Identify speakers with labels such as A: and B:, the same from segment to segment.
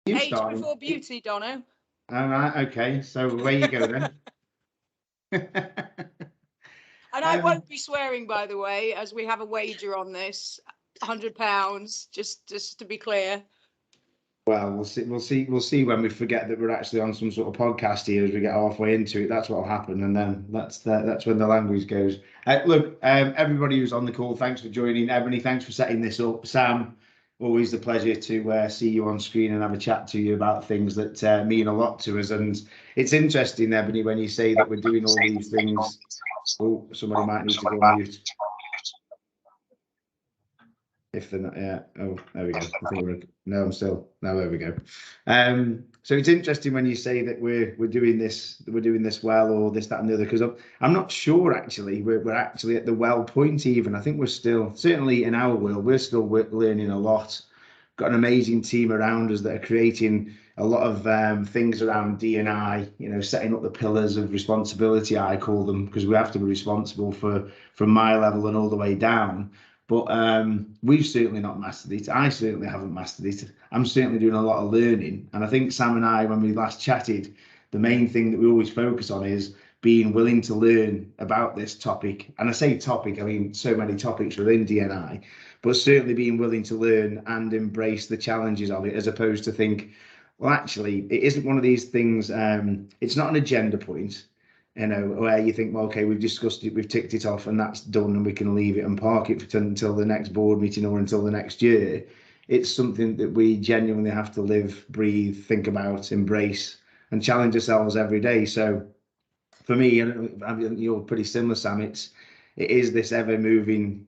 A: You
B: Age
A: starting?
B: before beauty, Dono.
A: All right, okay. So away you go then.
B: And I
A: um,
B: won't be swearing, by the way, as we have a wager on this. £100, just to be clear.
A: well, we'll see. We'll see when we forget that we're actually on some sort of podcast here as we get halfway into it. That's what'll happen, and then that's when the language goes. Look, everybody who's on the call, thanks for joining. Ebony, thanks for setting this up. Sam, always a pleasure to see you on screen and have a chat to you about things that mean a lot to us. And it's interesting, Ebony, when you say that we're doing all these things. Oh, somebody might need to go on mute. If they're not, yeah. Oh, there we go. I think no, I'm still. No, there we go. So it's interesting when you say that we're doing this well, or this, that, and the other, because I'm not sure actually. We're actually at the well point even. I think we're still, certainly in our world, we're still learning a lot. Got an amazing team around us that are creating a lot of things around D&I. You know, setting up the pillars of responsibility, I call them, because we have to be responsible for from my level and all the way down. But we've certainly not mastered it. I certainly haven't mastered it. I'm certainly doing a lot of learning. And I think Sam and I, when we last chatted, the main thing that we always focus on is being willing to learn about this topic. And I say topic, I mean so many topics within D&I, but certainly being willing to learn and embrace the challenges of it, as opposed to think, well, actually, it isn't one of these things. It's not an agenda point, you know, where you think, well, okay, we've discussed it, we've ticked it off, and that's done, and we can leave it and park it until the next board meeting or until the next year. It's something that we genuinely have to live, breathe, think about, embrace, and challenge ourselves every day. So for me, and you're pretty similar, Sam, it is this ever-moving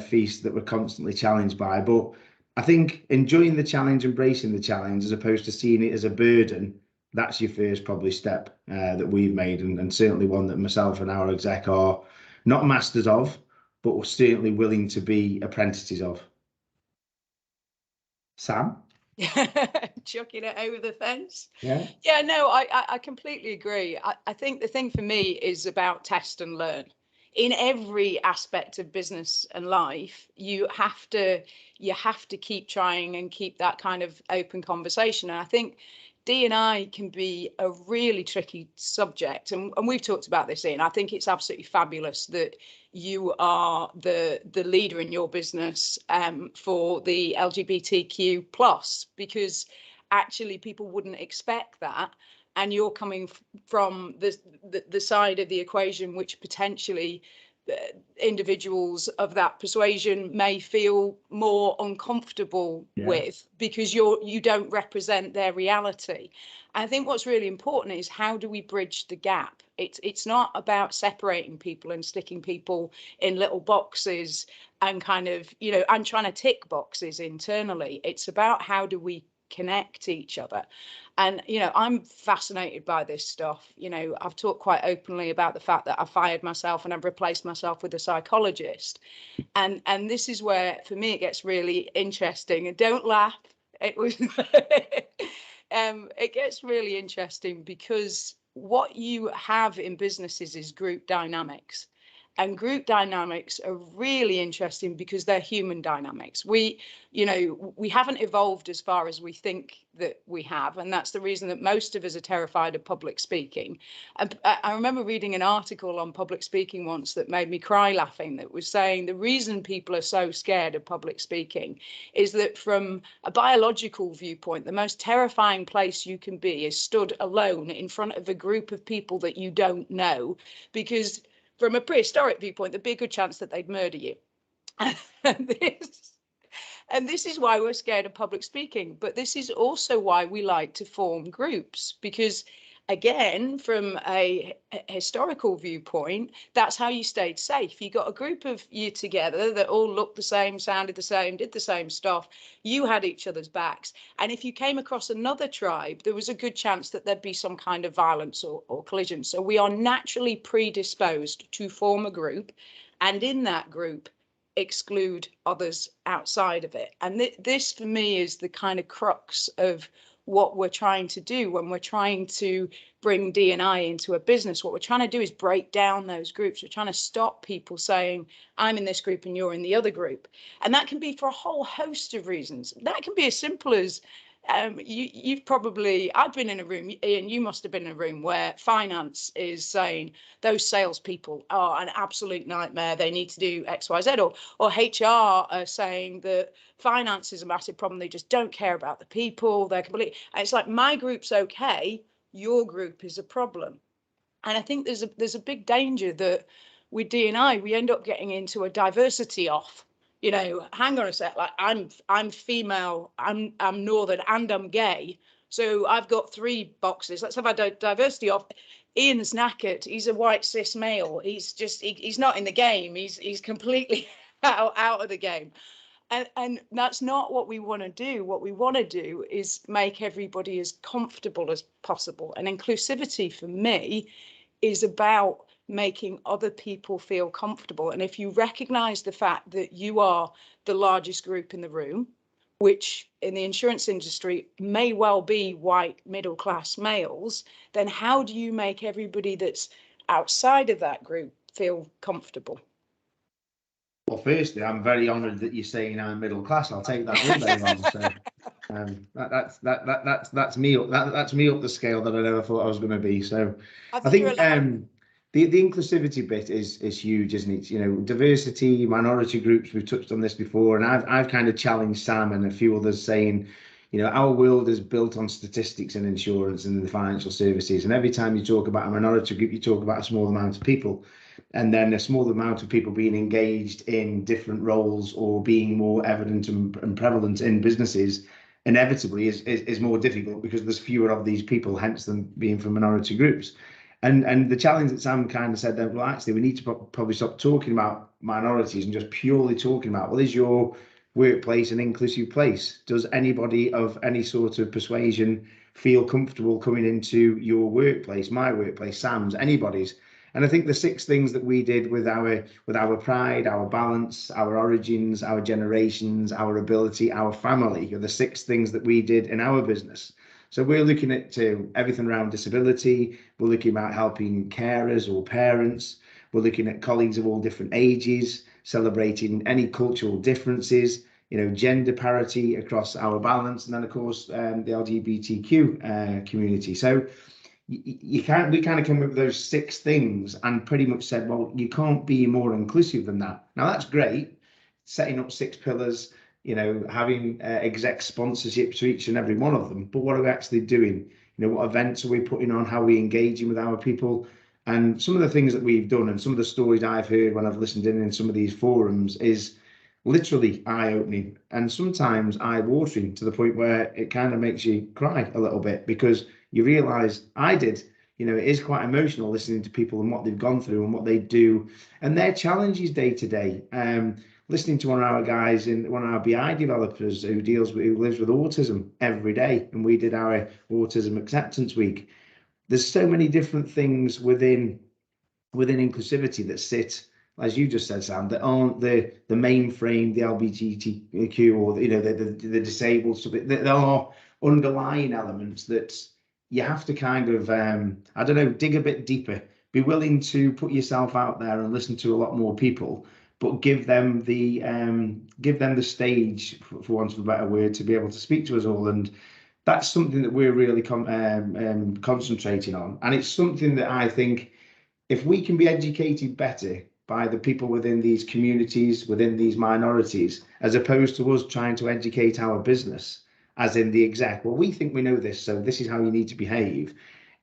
A: feast that we're constantly challenged by. But I think enjoying the challenge, embracing the challenge, as opposed to seeing it as a burden, that's your first probably step that we've made, and certainly one that myself and our exec are not masters of, but we're certainly willing to be apprentices of. Sam?
B: Chucking it over the fence.
A: Yeah.
B: Yeah, no, I completely agree. I think the thing for me is about test and learn. In every aspect of business and life, you have to keep trying and keep that kind of open conversation. And I think D&I can be a really tricky subject, and we've talked about this, Ian. I think it's absolutely fabulous that you are the leader in your business for the LGBTQ plus, because actually people wouldn't expect that, and you're coming from the side of the equation which potentially individuals of that persuasion may feel more uncomfortable with, because you don't represent their reality. I think what's really important is, how do we bridge the gap? It's not about separating people and sticking people in little boxes and kind of, you know, and trying to tick boxes internally. It's about, how do we connect each other? And, you know, I'm fascinated by this stuff. You know, I've talked quite openly about the fact that I fired myself and I've replaced myself with a psychologist. And this is where, for me, it gets really interesting. And don't laugh. It was it gets really interesting, because what you have in businesses is group dynamics. And group dynamics are really interesting because they're human dynamics. We haven't evolved as far as we think that we have. And that's the reason that most of us are terrified of public speaking. And I remember reading an article on public speaking once that made me cry laughing, that was saying the reason people are so scared of public speaking is that, from a biological viewpoint, the most terrifying place you can be is stood alone in front of a group of people that you don't know, because from a prehistoric viewpoint, there'd be a good chance that they'd murder you. And this is why we're scared of public speaking. But this is also why we like to form groups, because, again, from a historical viewpoint, that's how you stayed safe. You got a group of you together that all looked the same, sounded the same, did the same stuff. You had each other's backs. And if you came across another tribe, there was a good chance that there'd be some kind of violence or collision. So we are naturally predisposed to form a group, and in that group, exclude others outside of it. And this, for me, is the kind of crux of what we're trying to do when we're trying to bring D&I into a business. What we're trying to do is break down those groups. We're trying to stop people saying, I'm in this group and you're in the other group. And that can be for a whole host of reasons. That can be as simple as, you've probably, I've been in a room, Ian, you must have been in a room where finance is saying those salespeople are an absolute nightmare. They need to do X, Y, Z, or HR are saying that finance is a massive problem. They just don't care about the people. They're completely, and it's like, my group's okay, your group is a problem. And I think there's a big danger that with D&I, we end up getting into a diversity off. You know, hang on a sec, like I'm female, I'm northern, and I'm gay. So I've got 3 boxes. Let's have a diversity off. Ian's knackered. He's a white cis male. He's just he's not in the game. He's completely out of the game. And that's not what we want to do. What we want to do is make everybody as comfortable as possible. And inclusivity for me is about making other people feel comfortable. And if you recognize the fact that you are the largest group in the room, which in the insurance industry may well be white middle class males, then how do you make everybody that's outside of that group feel comfortable?
A: Well, firstly, I'm very honoured that you're saying I'm middle class. I'll take that all day long. So that's me up. That's me up the scale that I never thought I was going to be. So I think the inclusivity bit is huge, isn't it? You know, diversity, minority groups. We've touched on this before, and I've kind of challenged Sam and a few others, saying, you know, our world is built on statistics and insurance and the financial services. And every time you talk about a minority group, you talk about a small amount of people. And then a small amount of people being engaged in different roles or being more evident and prevalent in businesses inevitably is more difficult because there's fewer of these people, hence them being from minority groups. And the challenge that Sam kind of said that, well, actually, we need to probably stop talking about minorities and just purely talking about, well, is your workplace an inclusive place? Does anybody of any sort of persuasion feel comfortable coming into your workplace, my workplace, Sam's, anybody's? And I think the 6 things that we did with our pride, our balance, our origins, our generations, our ability, our family are the 6 things that we did in our business. So we're looking at everything around disability. We're looking at helping carers or parents. We're looking at colleagues of all different ages, celebrating any cultural differences, you know, gender parity across our balance, and then of course the LGBTQ community. So we kind of came up with those 6 things and pretty much said, well, you can't be more inclusive than that. Now that's great, setting up 6 pillars, you know, having exec sponsorships to each and every one of them, but what are we actually doing? You know, what events are we putting on? How are we engaging with our people? And some of the things that we've done and some of the stories I've heard when I've listened in some of these forums is literally eye-opening and sometimes eye-watering, to the point where it kind of makes you cry a little bit, because you realize, I did, you know, it is quite emotional listening to people and what they've gone through and what they do and their challenges day to day. Listening to one of our guys, one of our BI developers who lives with autism every day, and we did our autism acceptance week. There's so many different things within inclusivity that sit, as you just said, Sam, that aren't the mainframe, the LGBTQ, or you know, the disabled stuff. There are underlying elements that you have to kind of I don't know, dig a bit deeper, be willing to put yourself out there and listen to a lot more people, but give them the stage, for want of a better word, to be able to speak to us all. And that's something that we're really concentrating on, and it's something that I think, if we can be educated better by the people within these communities, within these minorities, as opposed to us trying to educate our business, as in the exec, well, we think we know this, so this is how you need to behave.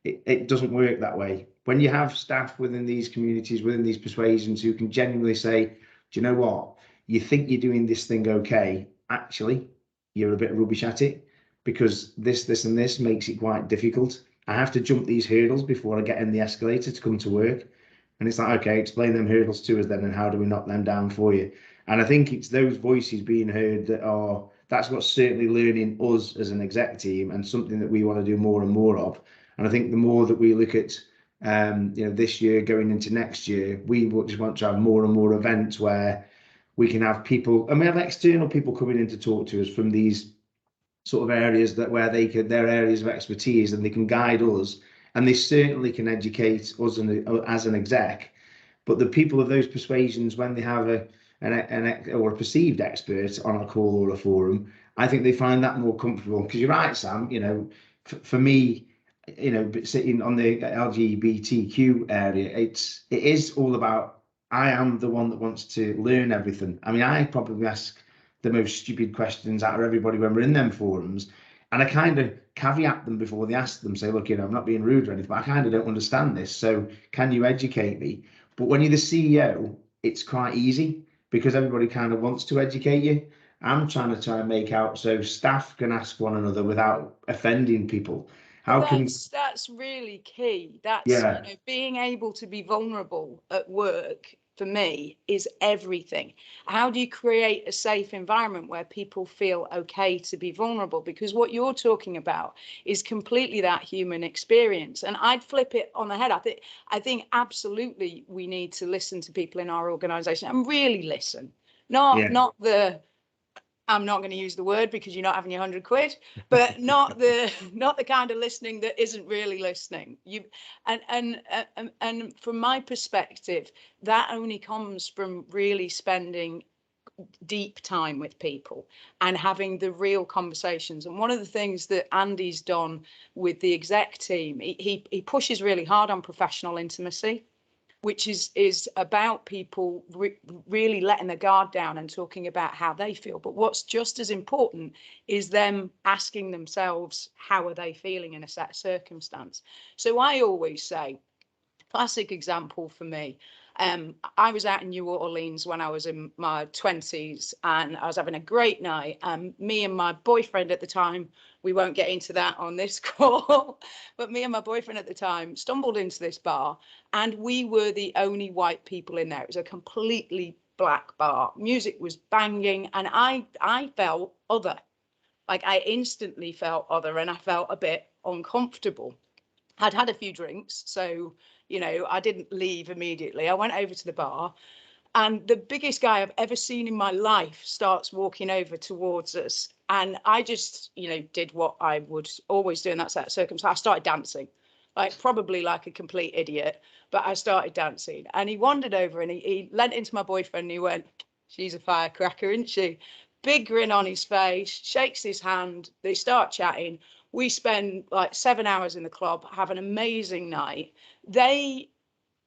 A: It doesn't work that way. When you have staff within these communities, within these persuasions, who can genuinely say, do you know what, you think you're doing this thing okay, actually you're a bit rubbish at it, because this and this makes it quite difficult. I have to jump these hurdles before I get in the escalator to come to work. And it's like, okay, explain them hurdles to us then, and how do we knock them down for you? And I think it's those voices being heard that's what's certainly learning us as an exec team, and something that we want to do more and more of. And I think the more that we look at, you know, this year going into next year, we just want to have more and more events where we can have people, and we have external people coming in to talk to us from these sort of areas where their areas of expertise, and they can guide us, and they certainly can educate us as an exec. But the people of those persuasions, when they have a perceived expert on a call or a forum, I think they find that more comfortable. Because you're right, Sam, you know, for me, you know, sitting on the LGBTQ area, it is all about, I am the one that wants to learn everything. I mean, I probably ask the most stupid questions out of everybody when we're in them forums, and I kind of caveat them before they ask them, say, look, you know, I'm not being rude or anything, but I kind of don't understand this, so can you educate me? But when you're the CEO, it's quite easy because everybody kind of wants to educate you. I'm trying to make out so staff can ask one another without offending people.
B: Well,
A: How can,
B: that's really key. That's, you
A: yeah,
B: know, being able to be vulnerable at work for me is everything. How do you create a safe environment where people feel okay to be vulnerable? Because what you're talking about is completely that human experience. And I'd flip it on the head. I think absolutely we need to listen to people in our organization and really listen. Not
A: yeah,
B: not the I'm not going to use the word because you're not having your £100, but not the kind of listening that isn't really listening. And from my perspective, that only comes from really spending deep time with people and having the real conversations. And one of the things that Andy's done with the exec team, he pushes really hard on professional intimacy, which is about people really letting their guard down and talking about how they feel. But what's just as important is them asking themselves, how are they feeling in a set circumstance? So I always say, classic example for me. I was out in New Orleans when I was in my 20s and I was having a great night. Me and my boyfriend at the time, we won't get into that on this call, but me and my boyfriend at the time stumbled into this bar and we were the only white people in there. It was a completely black bar. Music was banging and I felt other. Like I instantly felt other and I felt a bit uncomfortable. I'd had a few drinks, so, you know, I didn't leave immediately. I went over to the bar and the biggest guy I've ever seen in my life starts walking over towards us. And I just, you know, did what I would always do in that circumstance. I started dancing, like probably like a complete idiot, but I started dancing. And he wandered over and he leant into my boyfriend and he went, she's a firecracker, isn't she? Big grin on his face, shakes his hand. They start chatting. We spend like 7 hours in the club, have an amazing night. They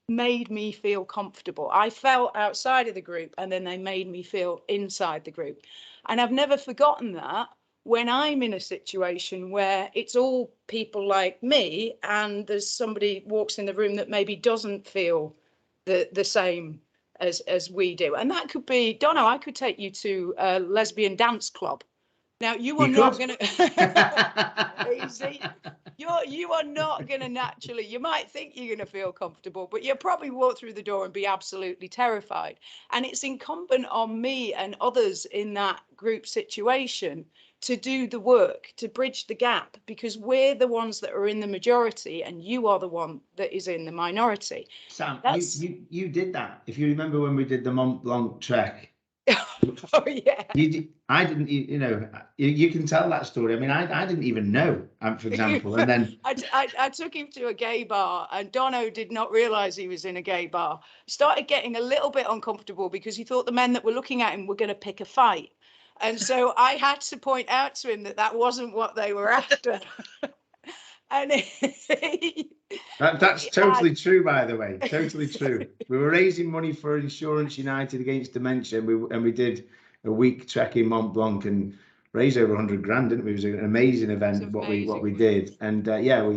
B: made me feel comfortable. I felt outside of the group and then they made me feel inside the group. And I've never forgotten that when I'm in a situation where it's all people like me and there's somebody walks in the room that maybe doesn't feel the same as we do. And that could be, Donna, I could take you to a lesbian dance club. Now you are
A: you
B: not
A: could.
B: going to, you see, you are not going to naturally, you might think you're going to feel comfortable, but you'll probably walk through the door and be absolutely terrified. And it's incumbent on me and others in that group situation to do the work, to bridge the gap, because we're the ones that are in the majority and you are the one that is in the minority.
A: Sam,
B: That's,
A: you did that. If you remember when we did the Mont Blanc trek,
B: oh yeah.
A: I didn't, you know, you can tell that story. I mean, I didn't even know, for example, and then
B: I took him to a gay bar and Dono did not realize he was in a gay bar. Started getting a little bit uncomfortable because he thought the men that were looking at him were going to pick a fight. And so I had to point out to him that that wasn't what they were after. And
A: that's
B: we had,
A: totally true, by the way, totally true. We were raising money for Insurance United Against Dementia, and we did a week trek in Mont Blanc and raised over 100 grand, didn't we? It was an amazing
B: it's
A: event, what we
B: amazing.
A: did, and yeah,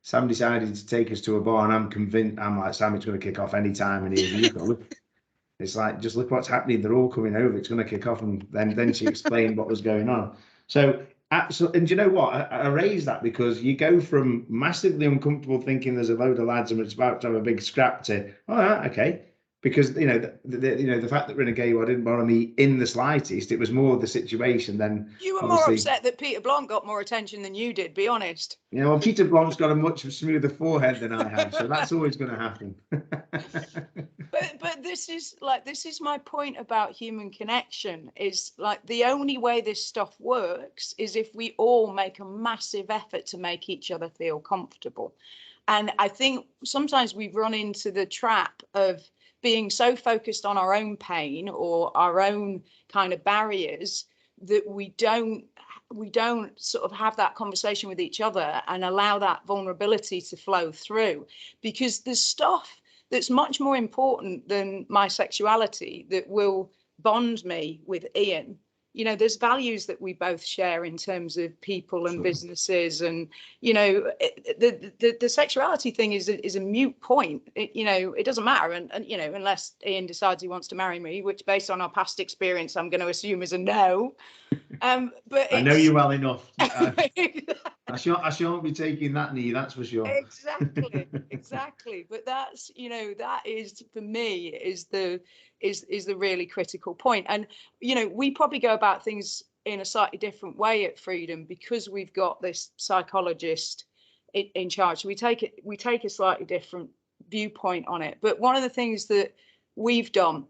A: Sam decided to take us to a bar, and I'm convinced, I'm like, Sam, it's going to kick off any time, and you've got to look. It's like, just look what's happening. They're all coming over. It's going to kick off. And then she explained what was going on. So, and you know what? I raised that because you go from massively uncomfortable thinking there's a load of lads and it's about to have a big scrap to, all right, okay. Because, you know, the fact that we're in a gay war didn't bother me in the slightest. It was more the situation than
B: You were more
A: obviously.
B: upset that Peter Blanc got more attention than you did, be honest.
A: You know, well, Peter Blanc's got a much smoother forehead than I have. So that's always going to happen.
B: But this is my point about human connection, is like the only way this stuff works is if we all make a massive effort to make each other feel comfortable. And I think sometimes we run into the trap of being so focused on our own pain or our own kind of barriers that we don't sort of have that conversation with each other and allow that vulnerability to flow through, because there's stuff that's much more important than my sexuality that will bond me with Ian. You know, there's values that we both share in terms of people and
A: Sure.
B: businesses, and you know, the sexuality thing is a moot point. You know, it doesn't matter, and you know, unless Ian decides he wants to marry me, which based on our past experience, I'm going to assume is a no. But
A: I know you well enough. I shan't be taking that knee, that's for sure.
B: Exactly. But that's, you know, that is for me is the really critical point. And you know, we probably go about things in a slightly different way at Freedom because we've got this psychologist in charge. We take a slightly different viewpoint on it. But one of the things that we've done,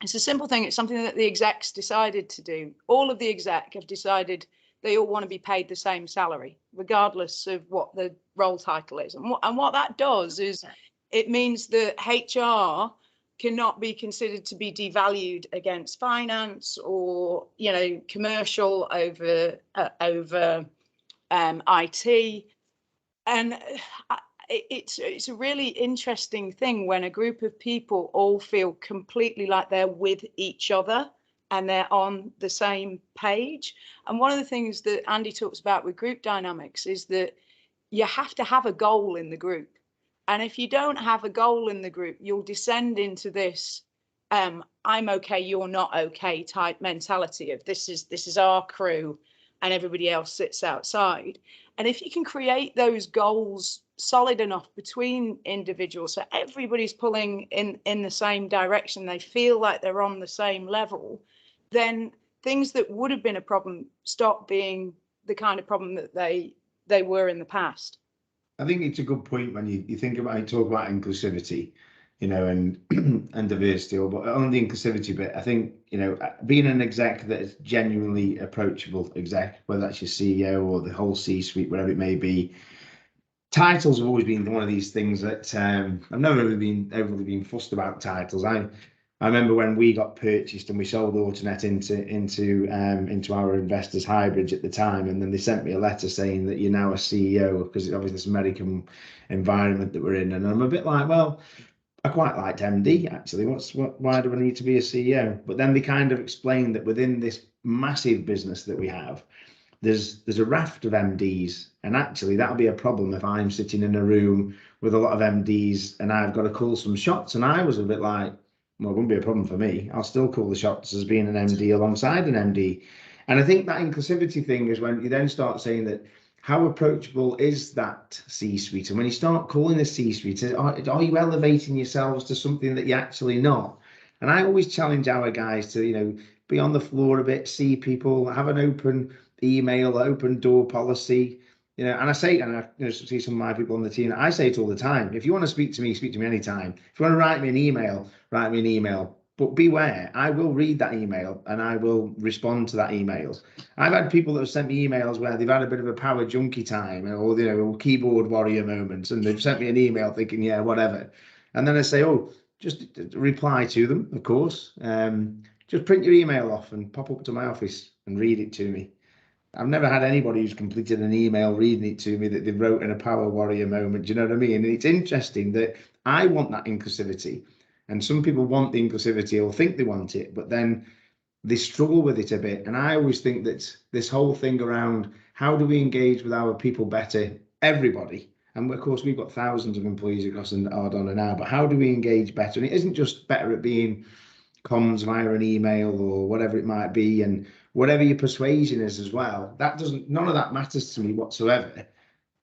B: it's a simple thing. It's something that the execs decided to do. All of the exec have decided they all want to be paid the same salary, regardless of what the role title is. And what that does is it means that HR cannot be considered to be devalued against finance or, you know, commercial over IT. And it's a really interesting thing when a group of people all feel completely like they're with each other and they're on the same page. And one of the things that Andy talks about with group dynamics is that you have to have a goal in the group. And if you don't have a goal in the group, you'll descend into this I'm okay, you're not okay type mentality of this is our crew and everybody else sits outside. And if you can create those goals solid enough between individuals so everybody's pulling in the same direction, they feel like they're on the same level, then things that would have been a problem stop being the kind of problem that they were in the past.
A: I think it's a good point when you talk about inclusivity, you know, and and diversity, but on the inclusivity bit, I think, you know, being an exec that is genuinely approachable exec, whether that's your CEO or the whole C-suite, whatever it may be. Titles have always been one of these things that I've never really been overly been fussed about titles. I remember when we got purchased and we sold Autonet into our investors Highbridge at the time, and then they sent me a letter saying that you're now a CEO because it's obviously this American environment that we're in, and I'm a bit like, well, I quite liked MD actually. Why do I need to be a CEO? But then they kind of explained that within this massive business that we have, there's a raft of MDs, and actually that'll be a problem if I'm sitting in a room with a lot of MDs and I've got to call some shots. And I was a bit like, well, it wouldn't be a problem for me. I'll still call the shots as being an MD alongside an MD. And I think that inclusivity thing is when you then start saying that how approachable is that C-suite? And when you start calling the C-suite, are you elevating yourselves to something that you're actually not? And I always challenge our guys to, you know, be on the floor a bit, see people, have an open email, open door policy, you know. And I say, and I see some of my people on the team, I say it all the time. If you want to speak to me anytime. If you want to write me an email, write me an email. But beware, I will read that email and I will respond to that email. I've had people that have sent me emails where they've had a bit of a power junkie time or, you know, keyboard warrior moments, and they've sent me an email thinking, yeah, whatever. And then I say, oh, just reply to them, of course. Just print your email off and pop up to my office and read it to me. I've never had anybody who's completed an email reading it to me that they wrote in a power warrior moment. Do you know what I mean? And it's interesting that I want that inclusivity. And some people want the inclusivity or think they want it, but then they struggle with it a bit. And I always think that this whole thing around how do we engage with our people better, everybody, and of course we've got thousands of employees across Ardonagh now, but how do we engage better? And it isn't just better at being comms via an email or whatever it might be, and whatever your persuasion is as well. None of that matters to me whatsoever.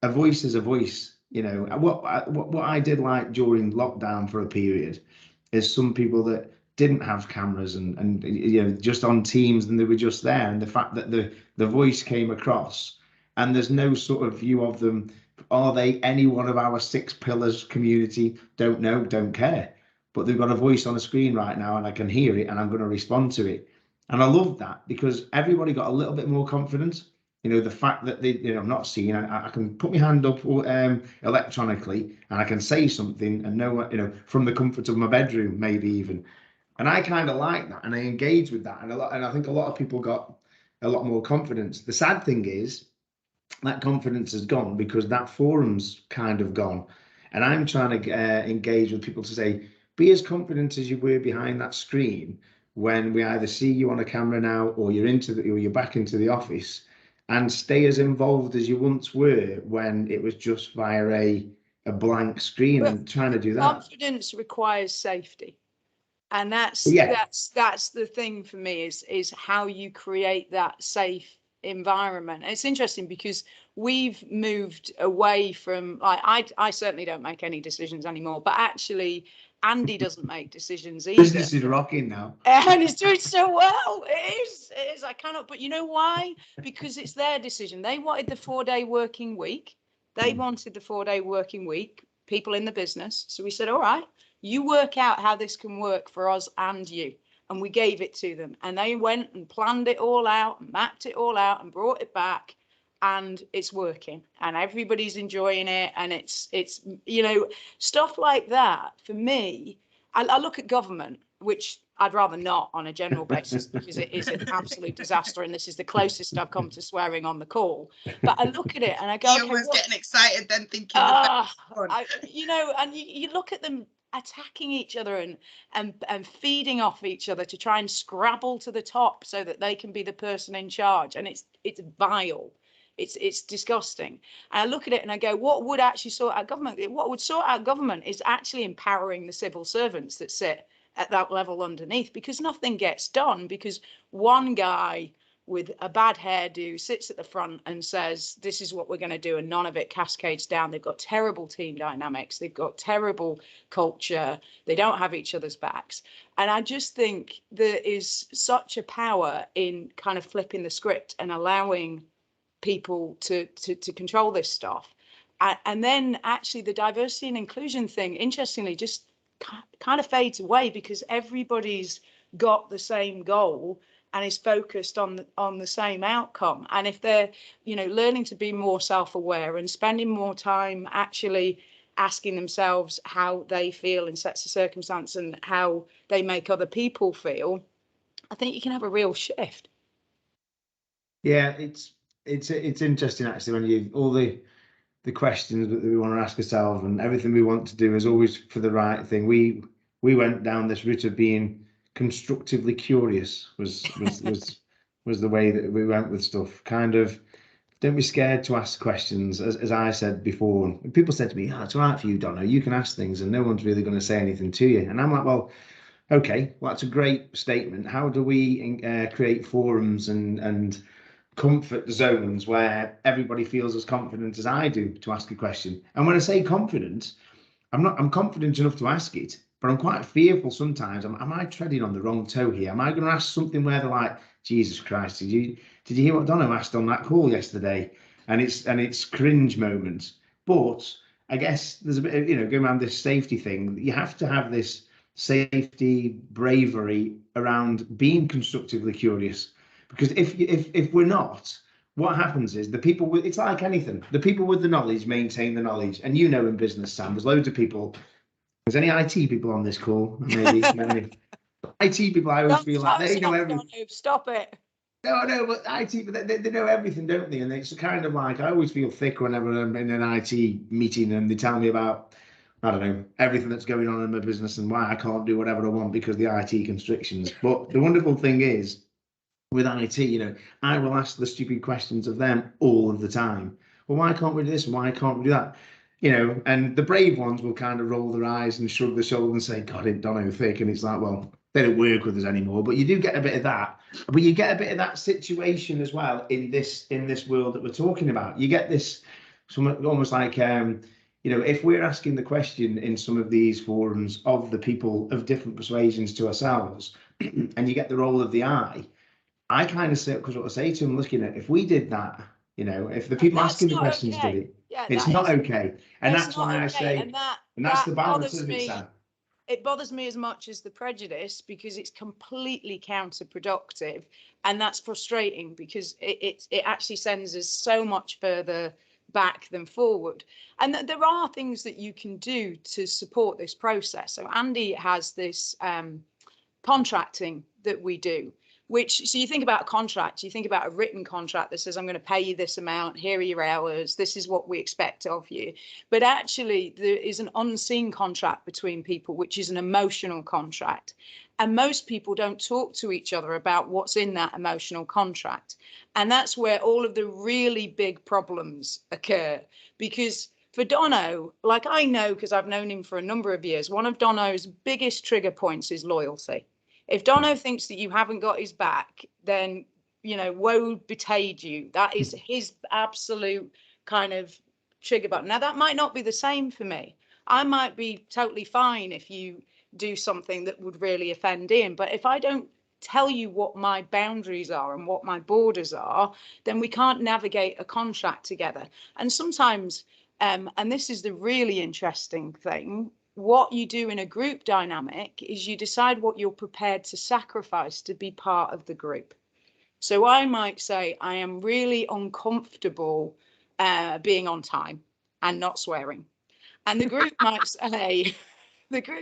A: A voice is a voice. You know, what I did like during lockdown for a period is some people that didn't have cameras and you know, just on Teams, and they were just there, and the fact that the voice came across and there's no sort of view of them. Are they any one of our 6 pillars community? Don't know, don't care. But they've got a voice on a screen right now and I can hear it and I'm going to respond to it. And I love that because everybody got a little bit more confidence. You know, the fact that they, you know, I'm not seen, I can put my hand up electronically and I can say something and know, you know, from the comfort of my bedroom, maybe even. And I kind of like that and I engage with that. And I think a lot of people got a lot more confidence. The sad thing is that confidence has gone because that forum's kind of gone. And I'm trying to engage with people to say, be as confident as you were behind that screen when we either see you on a camera now, or you're back into the office, and stay as involved as you once were when it was just via a blank screen,
B: But
A: and trying to do that.
B: confidence requires safety. And that's
A: Yeah.
B: that's the thing for me, is how you create that safe environment. And it's interesting because we've moved away from, like, I certainly don't make any decisions anymore, but actually Andy doesn't make decisions either.
A: Business is rocking now.
B: And he's doing so well. It is. I cannot, but you know why? Because it's their decision. They wanted the 4-day working week. They wanted the 4-day working week, people in the business. So we said, all right, you work out how this can work for us and you. And we gave it to them. And they went and planned it all out, and mapped it all out, and brought it back. And it's working, and everybody's enjoying it. And it's stuff like that. For me, I look at government, which I'd rather not on a general basis, because it is an absolute disaster. And this is the closest I've come to swearing on the call. But I look at it and I go,
C: okay, was getting excited then, thinking,
B: and you look at them attacking each other and feeding off each other to try and scrabble to the top so that they can be the person in charge. And it's vile. It's disgusting. And I look at it and I go, what would actually sort out government? What would sort out government is actually empowering the civil servants that sit at that level underneath, because nothing gets done because one guy with a bad hairdo sits at the front and says, this is what we're going to do. And none of it cascades down. They've got terrible team dynamics. They've got terrible culture. They don't have each other's backs. And I just think there is such a power in kind of flipping the script and allowing people to control this stuff. And then actually the diversity and inclusion thing, interestingly, just kind of fades away because everybody's got the same goal and is focused on the same outcome. And if they're, learning to be more self-aware and spending more time actually asking themselves how they feel in sets of circumstance and how they make other people feel, I think you can have a real shift.
A: Yeah, it's interesting actually when you all the questions that we want to ask ourselves and everything we want to do is always for the right thing. We went down this route of being constructively curious was the way that we went with stuff. Kind of don't be scared to ask questions, as I said before. People said to me, it's all right for you, Donna, you can ask things and no one's really going to say anything to you. And I'm like, well, okay, well, that's a great statement. How do we create forums and comfort zones where everybody feels as confident as I do to ask a question? And when I say confident, I'm confident enough to ask it, but I'm quite fearful sometimes. Am I treading on the wrong toe here? Am I going to ask something where they're like, Jesus Christ, did you hear what Donna asked on that call yesterday? And it's cringe moments. But I guess there's a bit of, going around this safety thing. You have to have this safety, bravery around being constructively curious. Because if we're not, what happens is the people with, it's like anything, the people with the knowledge maintain the knowledge. And in business, Sam, there's loads of people. There's any IT people on this call? Maybe. IT people, I always feel like they know everything.
B: Stop it.
A: No, but IT, they know everything, don't they? And it's kind of like, I always feel thick whenever I'm in an IT meeting and they tell me about, I don't know, everything that's going on in my business and why I can't do whatever I want because of the IT constrictions. But the wonderful thing is, with IT, I will ask the stupid questions of them all of the time. Well, why can't we do this? Why can't we do that? And the brave ones will kind of roll their eyes and shrug their shoulders and say, God, it don't know thick. And it's like, well, they don't work with us anymore. But you do get a bit of that. But you get a bit of that situation as well in this world that we're talking about. You get this almost like, if we're asking the question in some of these forums of the people of different persuasions to ourselves, and you get the role of the I kind of say, because what I say to them, looking at, if we did that, if the people asking the questions did it, it's not okay. And that's why I say, and that's the balance, isn't it, Sam?
B: It bothers me as much as the prejudice because it's completely counterproductive. And that's frustrating because it actually sends us so much further back than forward. And there are things that you can do to support this process. So Andy has this contracting that we do, so you think about a contract, you think about a written contract that says, I'm going to pay you this amount, here are your hours, this is what we expect of you. But actually, there is an unseen contract between people, which is an emotional contract. And most people don't talk to each other about what's in that emotional contract. And that's where all of the really big problems occur. Because for Dono, like I know, because I've known him for a number of years, one of Dono's biggest trigger points is loyalty. If Dono thinks that you haven't got his back, then, you know, woe betide you. That is his absolute kind of trigger button. Now, that might not be the same for me. I might be totally fine if you do something that would really offend Ian. But if I don't tell you what my boundaries are and what my borders are, then we can't navigate a contract together. And sometimes, and this is the really interesting thing, what you do in a group dynamic is you decide what you're prepared to sacrifice to be part of the group. So I might say, I am really uncomfortable being on time and not swearing. And the group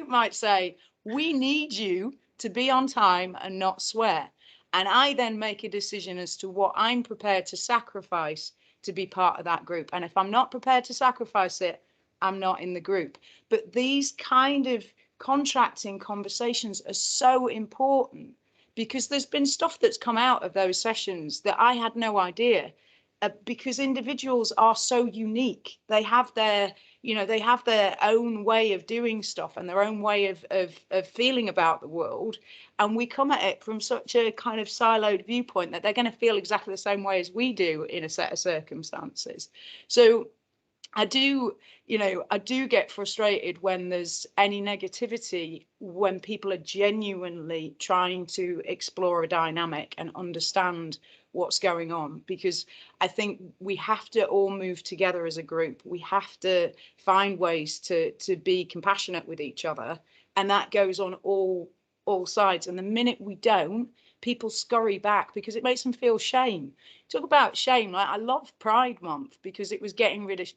B: might say, we need you to be on time and not swear. And I then make a decision as to what I'm prepared to sacrifice to be part of that group. And if I'm not prepared to sacrifice it, I'm not in the group. But these kind of contracting conversations are so important, because there's been stuff that's come out of those sessions that I had no idea, because individuals are so unique. They have their, you know, they have their own way of doing stuff and their own way of feeling about the world. And we come at it from such a kind of siloed viewpoint that they're going to feel exactly the same way as we do in a set of circumstances. So I do get frustrated when there's any negativity, when people are genuinely trying to explore a dynamic and understand what's going on, because I think we have to all move together as a group. We have to find ways to be compassionate with each other, and that goes on all sides. And the minute we don't, people scurry back because it makes them feel shame. Talk about shame. Like, I love Pride Month because it was getting rid of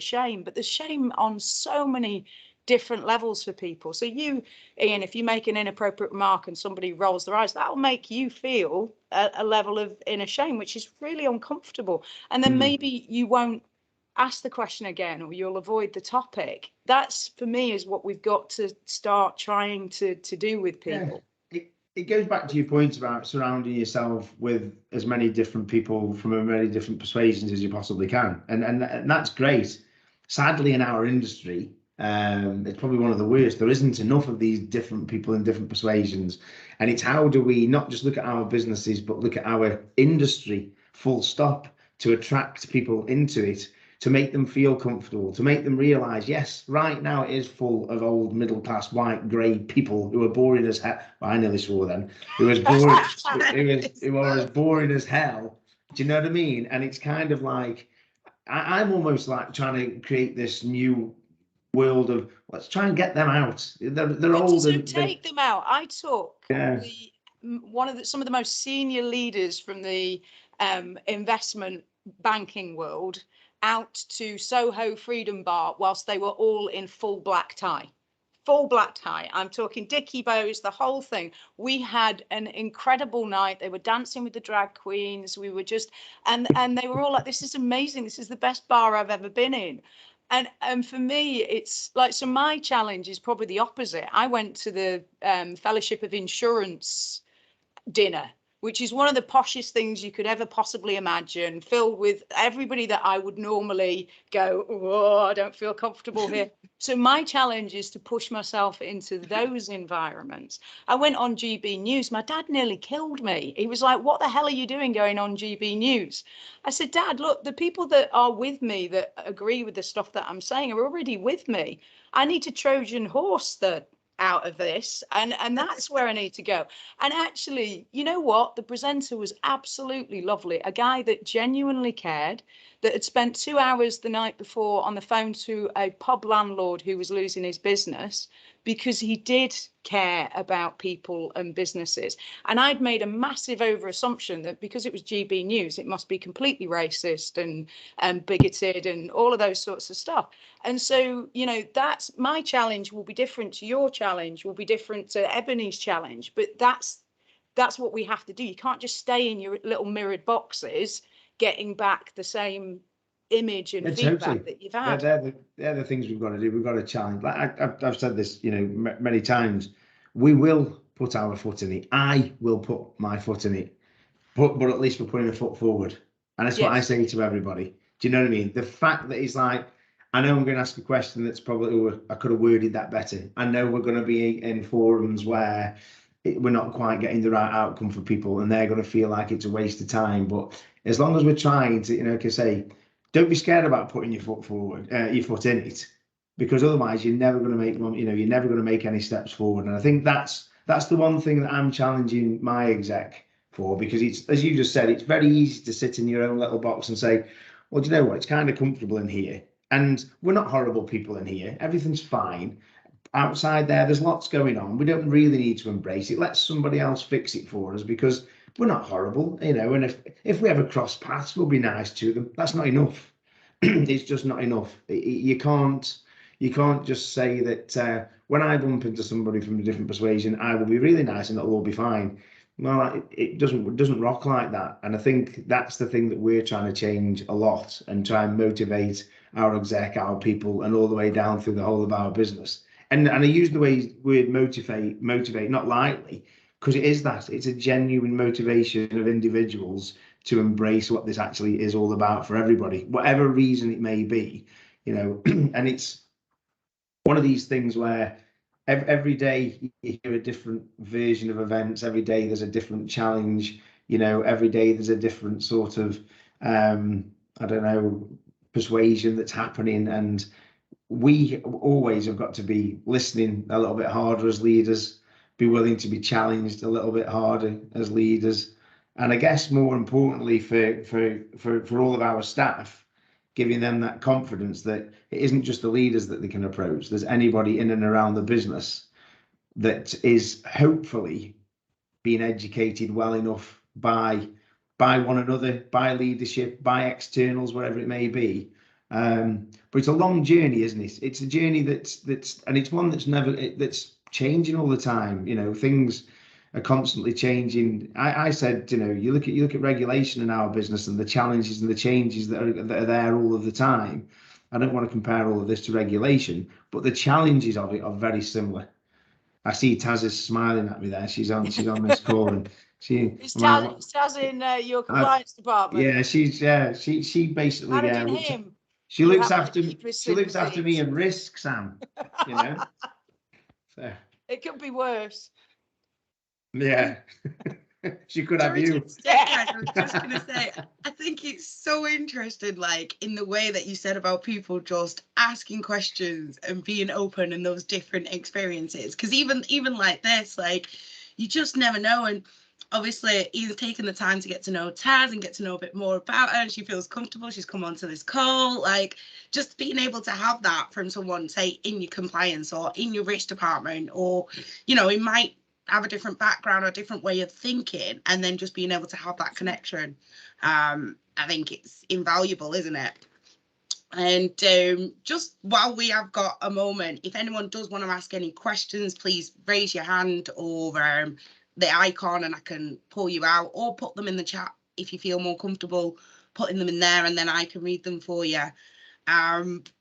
B: shame, but there's shame on so many different levels for people. So you, Ian, if you make an inappropriate remark and somebody rolls their eyes, that'll make you feel a level of inner shame, which is really uncomfortable. And then maybe you won't ask the question again, or you'll avoid the topic. That's, for me, is what we've got to start trying to do with people.
A: Yeah. It goes back to your point about surrounding yourself with as many different people from as many different persuasions as you possibly can. And that's great. Sadly, in our industry, it's probably one of the worst. There isn't enough of these different people in different persuasions. And it's how do we not just look at our businesses, but look at our industry full stop, to attract people into it, to make them feel comfortable, to make them realise, yes, right now it is full of old middle-class white grey people who are boring as hell. Well, I nearly swore then. Who was boring as hell. Do you know what I mean? And it's kind of like, I'm almost like trying to create this new world of, let's try and get them out. They're old.
B: So take them out. I took
A: Yeah.
B: some of the most senior leaders from the investment banking world out to Soho Freedom Bar whilst they were all in full black tie. I'm talking dicky bows, the whole thing. We had an incredible night. They were dancing with the drag queens. We were just, and they were all like, this is amazing. This is the best bar I've ever been in. And for me, it's like, so my challenge is probably the opposite. I went to the Fellowship of Insurance dinner, which is one of the poshest things you could ever possibly imagine, filled with everybody that I would normally go, oh, I don't feel comfortable here. So my challenge is to push myself into those environments. I went on GB News. My dad nearly killed me. He was like, what the hell are you doing going on GB News? I said, Dad, look, the people that are with me that agree with the stuff that I'm saying are already with me. I need to Trojan horse out of this, and that's where I need to go. And actually, you know what, the presenter was absolutely lovely, a guy that genuinely cared, that had spent 2 hours the night before on the phone to a pub landlord who was losing his business, because he did care about people and businesses. And I'd made a massive over assumption that because it was GB News, it must be completely racist and bigoted and all of those sorts of stuff. And so, you know, that's my challenge will be different to your challenge, will be different to Ebony's challenge, but that's that's what we have to do. You can't just stay in your little mirrored boxes getting back the same image and feedback
A: totally.
B: that you've had.
A: They're the things we've got to do. We've got to challenge. Like I've said this, you know, many times. We will put our foot in it. I will put my foot in it. But at least we're putting a foot forward. And that's what I say to everybody. Do you know what I mean? The fact that it's like, I know I'm going to ask a question that's probably, I could have worded that better. I know we're going to be in forums where we're not quite getting the right outcome for people and they're going to feel like it's a waste of time. But as long as we're trying to, you know, like I say, don't be scared about putting your foot forward, your foot in it, because otherwise you're never going to make one, you know, you're never going to make any steps forward. And I think that's the one thing that I'm challenging my exec for, because it's, as you just said, it's very easy to sit in your own little box and say, well, do you know what, it's kind of comfortable in here. And we're not horrible people in here. Everything's fine. Outside there's lots going on. We don't really need to embrace it. Let somebody else fix it for us, because we're not horrible, you know. And if we ever cross paths, we'll be nice to them. That's not enough. It's just not enough. You can't just say that when I bump into somebody from a different persuasion, I will be really nice and it'll all be fine. Well, it doesn't rock like that. And I think that's the thing that we're trying to change a lot, and try and motivate our exec, our people, and all the way down through the whole of our business. And I use the word motivate not lightly, because it is that. It's a genuine motivation of individuals to embrace what this actually is all about for everybody, whatever reason it may be, you know. And it's one of these things where every day you hear a different version of events. Every day there's a different challenge, you know. Every day there's a different sort of, I don't know, persuasion that's happening. And we always have got to be listening a little bit harder as leaders, be willing to be challenged a little bit harder as leaders. And I guess more importantly for all of our staff, giving them that confidence that it isn't just the leaders that they can approach. There's anybody in and around the business that is hopefully being educated well enough by one another, by leadership, by externals, whatever it may be. But it's a long journey, isn't it? It's a journey that's and it's one that's changing all the time. You know, things are constantly changing. I said, you know, you look at regulation in our business and the challenges and the changes that are there all of the time. I don't want to compare all of this to regulation, but the challenges of it are very similar. I see Taz is smiling at me there. She's on this call, and
B: Is Taz in your compliance department?
A: Yeah, she basically she looks after me and risk, Sam. You know, so
B: it could be worse.
A: Yeah. She could have you.
C: Yeah, I was just gonna say, I think it's so interesting, like in the way that you said about people just asking questions and being open and those different experiences. Because even like this, like you just never know. And obviously, Ian's taken the time to get to know Taz and get to know a bit more about her, and she feels comfortable. She's come onto this call. Like just being able to have that from someone, say in your compliance or in your risk department, or you know, it might have a different background or a different way of thinking, and then just being able to have that connection. I think it's invaluable, isn't it? And just while we have got a moment, if anyone does want to ask any questions, please raise your hand or the icon and I can pull you out, or put them in the chat if you feel more comfortable putting them in there, and then I can read them for you. But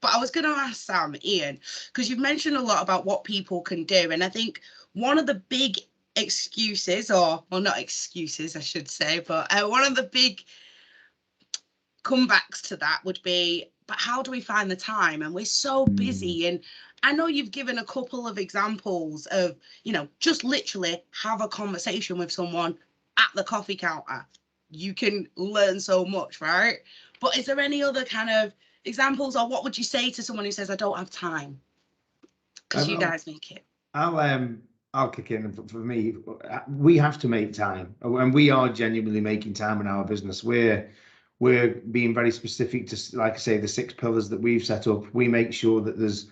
C: I was going to ask Sam, Ian, because you've mentioned a lot about what people can do, and I think one of the big excuses, or well, not excuses, I should say, but one of the big comebacks to that would be, but how do we find the time? And we're so busy. And I know you've given a couple of examples of, you know, just literally have a conversation with someone at the coffee counter. You can learn so much, right? But is there any other kind of examples, or what would you say to someone who says, I don't have time? Because you guys make it.
A: I'll kick in. For me, we have to make time, and we are genuinely making time in our business. We're being very specific to, like I say, the 6 pillars that we've set up. We make sure that there's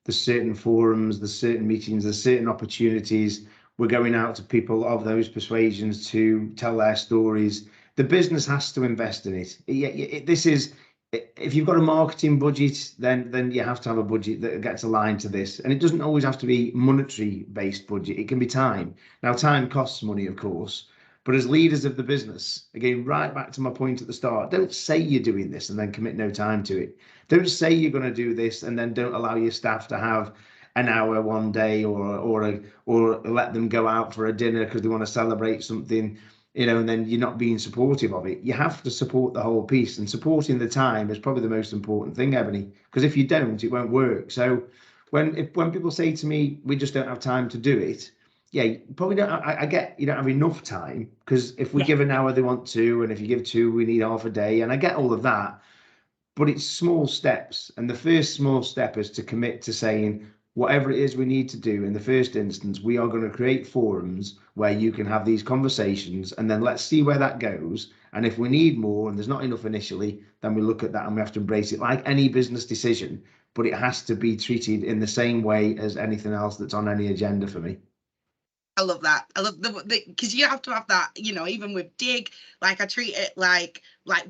A: certain forums, there's certain meetings, there's certain opportunities. We're going out to people of those persuasions to tell their stories. The business has to invest in it. This is, if you've got a marketing budget, then you have to have a budget that gets aligned to this. And it doesn't always have to be monetary based budget. It can be time. Now, time costs money, of course, But as leaders of the business, again, right back to my point at the start, don't say you're doing this and then commit no time to it. Don't say you're going to do this and then don't allow your staff to have an hour one day, or let them go out for a dinner because they want to celebrate something, and then you're not being supportive of it. You have to support the whole piece, and supporting the time is probably the most important thing, Ebony, because if you don't, it won't work. So when people say to me, we just don't have time to do it, yeah, you probably don't. I get you don't have enough time, because if we give an hour, they want two, and if you give two, we need half a day, and I get all of that. But it's small steps, and the first small step is to commit to saying, whatever it is we need to do in the first instance, we are going to create forums where you can have these conversations, and then let's see where that goes. And if we need more and there's not enough initially, then we look at that and we have to embrace it like any business decision. But it has to be treated in the same way as anything else that's on any agenda for me.
C: I love that. I love the because you have to have that, even with D.I.G, like I treat it like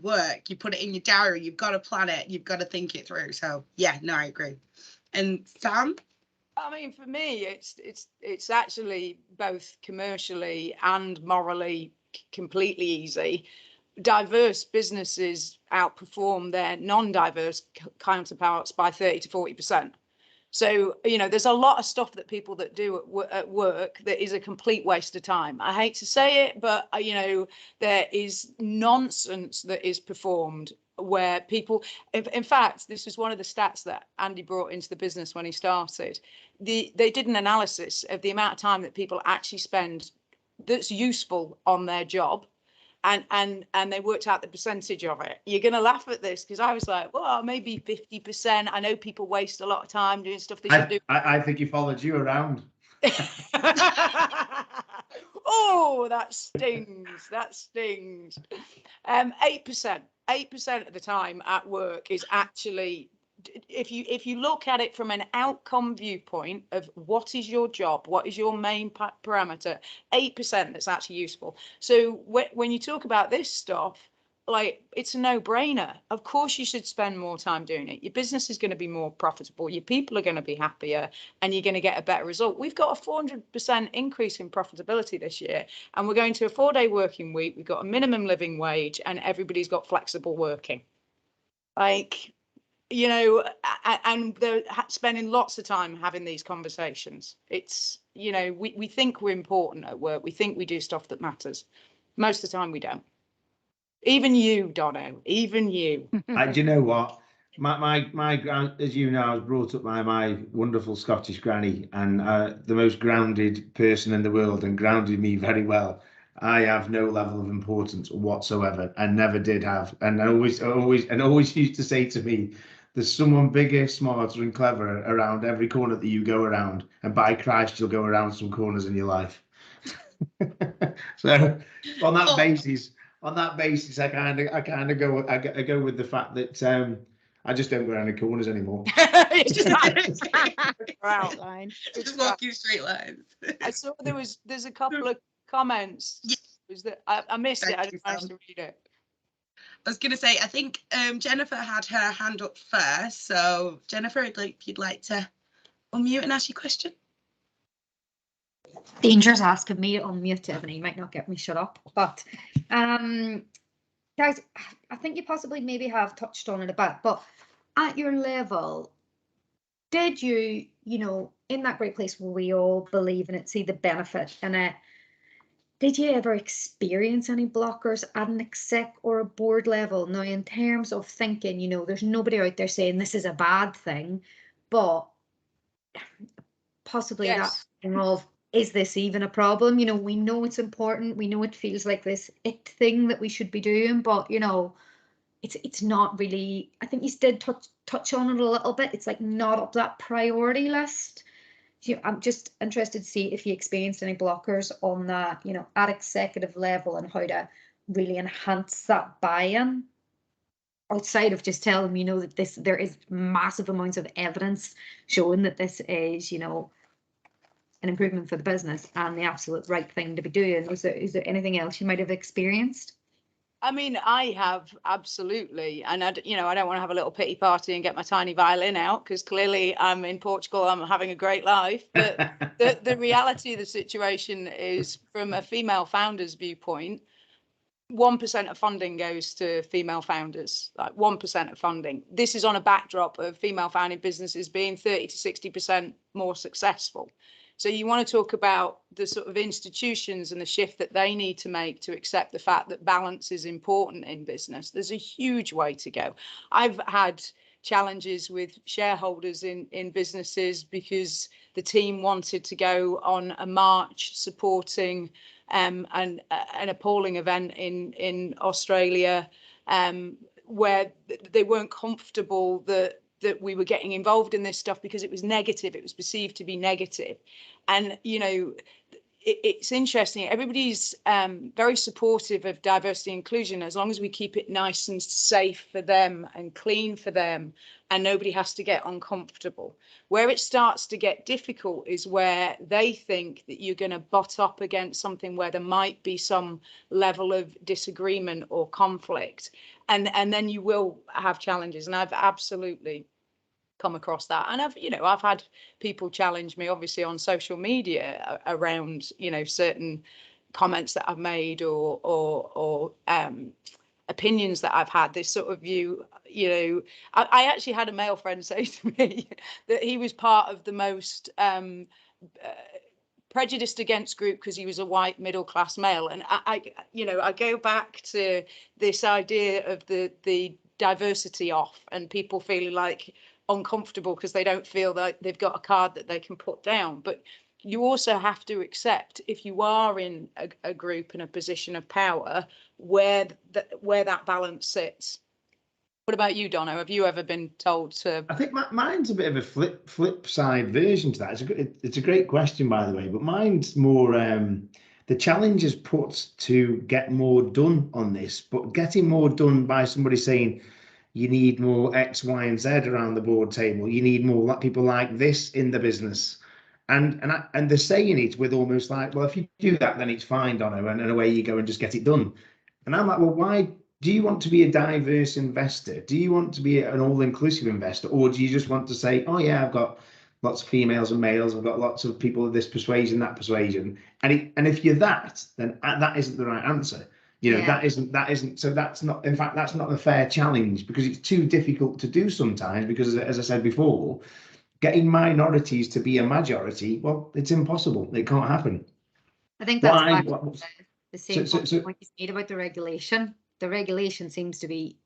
C: work. You put it in your diary, you've got to plan it, you've got to think it through. So yeah, no, I agree. And Sam?
B: I mean, for me, it's actually both commercially and morally completely easy. Diverse businesses outperform their non-diverse counterparts by 30 to 40%. So, there's a lot of stuff that people that do at work that is a complete waste of time. I hate to say it, but, there is nonsense that is performed where people, in fact, this is one of the stats that Andy brought into the business when he started. They did an analysis of the amount of time that people actually spend that's useful on their job. And they worked out the percentage of it. You're going to laugh at this because I was like, well, maybe 50%. I know people waste a lot of time doing stuff they should do.
A: I think he followed you around.
B: Oh, that stings. That stings. 8%. 8% of the time at work is actually, if you look at it from an outcome viewpoint of what is your job, what is your main parameter, 8% that's actually useful. So when you talk about this stuff, like, it's a no-brainer. Of course you should spend more time doing it. Your business is going to be more profitable, your people are going to be happier, and you're going to get a better result. We've got a 400% increase in profitability this year, and we're going to a 4-day working week. We've got a minimum living wage, and everybody's got flexible working. Like, and they're spending lots of time having these conversations. It's, we think we're important at work. We think we do stuff that matters. Most of the time we don't. Even you, Dono, even you.
A: Do you know what? My as you know, I was brought up by my wonderful Scottish granny, and the most grounded person in the world, and grounded me very well. I have no level of importance whatsoever, and never did have, and always used to say to me, there's someone bigger, smarter, and cleverer around every corner that you go around, and by Christ, you'll go around some corners in your life. So on that basis, I kind of go with the fact that I just don't go around the corners anymore.
B: Just outline.
C: Just walking straight lines.
B: I saw there's a couple of comments.
C: Yeah.
B: Was that I missed it? I didn't manage to read it.
C: I was going to say, I think Jennifer had her hand up first. So Jennifer, if you'd like to unmute and ask your question.
D: Dangerous asking me to unmute, Ebony. You might not get me shut up, but guys, I think you possibly maybe have touched on it a bit, but at your level, did you, in that great place where we all believe in it, see the benefit in it, did you ever experience any blockers at an exec or a board level? Now, in terms of thinking, there's nobody out there saying this is a bad thing, but possibly
B: Yes.
D: that of, is this even a problem? We know it's important. We know it feels like this it thing that we should be doing, but it's not really. I think you did touch on it a little bit. It's like not up that priority list. I'm just interested to see if you experienced any blockers on that, at executive level, and how to really enhance that buy-in outside of just telling them, that there is massive amounts of evidence showing that this is, an improvement for the business and the absolute right thing to be doing. Is there anything else you might have experienced?
B: I mean, I have, absolutely. And, I don't want to have a little pity party and get my tiny violin out, because clearly I'm in Portugal, I'm having a great life. But the reality of the situation is, from a female founder's viewpoint, 1% of funding goes to female founders, like 1% of funding. This is on a backdrop of female founded businesses being 30 to 60% more successful. So you want to talk about the sort of institutions and the shift that they need to make to accept the fact that balance is important in business. There's a huge way to go. I've had challenges with shareholders in businesses because the team wanted to go on a march supporting an appalling event in Australia, where they weren't comfortable that we were getting involved in this stuff because it was negative. It was perceived to be negative. And, it's interesting. Everybody's very supportive of diversity and inclusion, as long as we keep it nice and safe for them and clean for them, and nobody has to get uncomfortable. Where it starts to get difficult is where they think that you're going to butt up against something where there might be some level of disagreement or conflict, and then you will have challenges. And I've absolutely come across that, and I've had people challenge me, obviously, on social media around certain comments that I've made or opinions that I've had. This sort of view, I actually had a male friend say to me that he was part of the most prejudiced against group because he was a white middle class male. And I go back to this idea of the diversity off, and people feeling like uncomfortable because they don't feel that they've got a card that they can put down. But you also have to accept, if you are in a group in a position of power, where that balance sits. What about you, Donna? Have you ever been told to?
A: I think mine's a bit of a flip side version to that. It's a great question, by the way, but mine's more the challenge is put to get more done on this, but getting more done by somebody saying, you need more X, Y, and Z around the board table. You need more people like this in the business. And they're saying it with almost like, well, if you do that, then it's fine, Donna, and away you go and just get it done. And I'm like, well, why do you want to be a diverse investor? Do you want to be an all-inclusive investor? Or do you just want to say, oh, yeah, I've got lots of females and males. I've got lots of people of this persuasion, that persuasion. And if you're that, then that isn't the right answer. That isn't, so that's not, in fact, that's not a fair challenge, because it's too difficult to do sometimes, because as I said before, getting minorities to be a majority, well, it's impossible. It can't happen.
D: I think that's the same point you made about the regulation. The regulation seems to be,